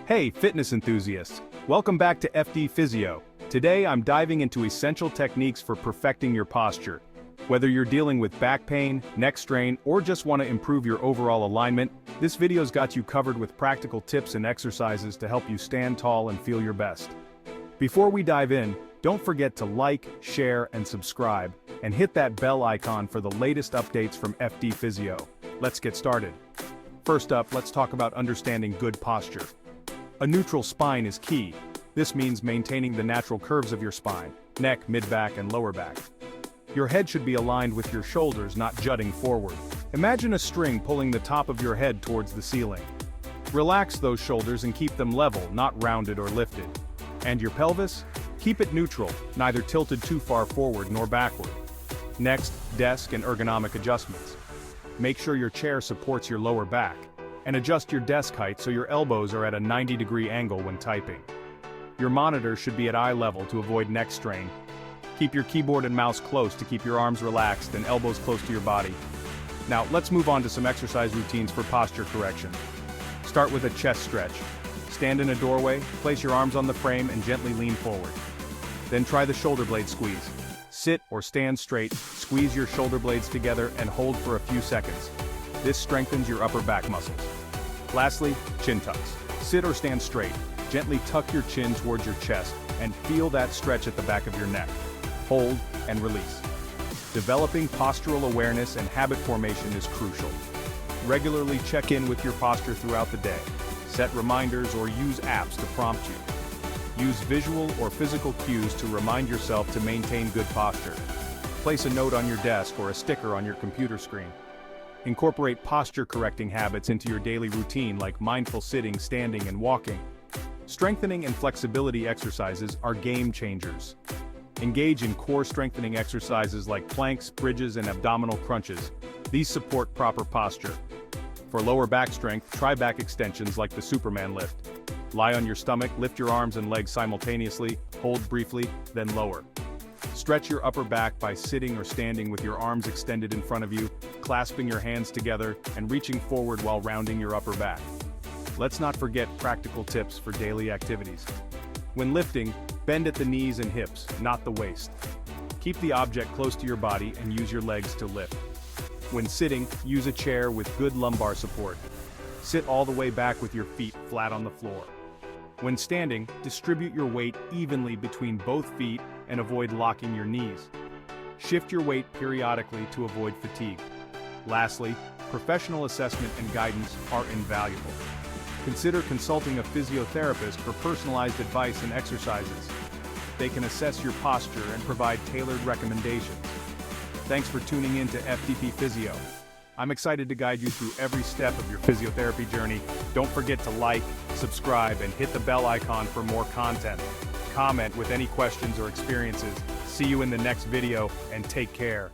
Hey, fitness enthusiasts! Welcome back to FD Physio. Today I'm diving into essential techniques for perfecting your posture. Whether you're dealing with back pain, neck strain, or just want to improve your overall alignment, this video's got you covered with practical tips and exercises to help you stand tall and feel your best. Before we dive in, don't forget to like, share, and subscribe, and hit that bell icon for the latest updates from FD Physio. Let's get started. First up, let's talk about understanding good posture. A neutral spine is key. This means maintaining the natural curves of your spine, neck, mid-back, and lower back. Your head should be aligned with your shoulders, not jutting forward. Imagine a string pulling the top of your head towards the ceiling. Relax those shoulders and keep them level, not rounded or lifted. And your pelvis? Keep it neutral, neither tilted too far forward nor backward. Next, desk and ergonomic adjustments. Make sure your chair supports your lower back, and adjust your desk height so your elbows are at a 90-degree angle when typing. Your monitor should be at eye level to avoid neck strain. Keep your keyboard and mouse close to keep your arms relaxed and elbows close to your body. Now, let's move on to some exercise routines for posture correction. Start with a chest stretch. Stand in a doorway, place your arms on the frame and gently lean forward. Then try the shoulder blade squeeze. Sit or stand straight, squeeze your shoulder blades together and hold for a few seconds. This strengthens your upper back muscles. Lastly, chin tucks. Sit or stand straight, gently tuck your chin towards your chest and feel that stretch at the back of your neck. Hold and release. Developing postural awareness and habit formation is crucial. Regularly check in with your posture throughout the day. Set reminders or use apps to prompt you. Use visual or physical cues to remind yourself to maintain good posture. Place a note on your desk or a sticker on your computer screen. Incorporate posture-correcting habits into your daily routine like mindful sitting, standing, and walking. Strengthening and flexibility exercises are game changers. Engage in core strengthening exercises like planks, bridges, and abdominal crunches. These support proper posture. For lower back strength, try back extensions like the Superman lift. Lie on your stomach, lift your arms and legs simultaneously, hold briefly, then lower. Stretch your upper back by sitting or standing with your arms extended in front of you, clasping your hands together, and reaching forward while rounding your upper back. Let's not forget practical tips for daily activities. When lifting, bend at the knees and hips, not the waist. Keep the object close to your body and use your legs to lift. When sitting, use a chair with good lumbar support. Sit all the way back with your feet flat on the floor. When standing, distribute your weight evenly between both feet and avoid locking your knees. Shift your weight periodically to avoid fatigue. Lastly, professional assessment and guidance are invaluable. Consider consulting a physiotherapist for personalized advice and exercises. They can assess your posture and provide tailored recommendations. Thanks for tuning in to FDP Physio. I'm excited to guide you through every step of your physiotherapy journey. Don't forget to like, subscribe, and hit the bell icon for more content. Comment with any questions or experiences. See you in the next video, and take care.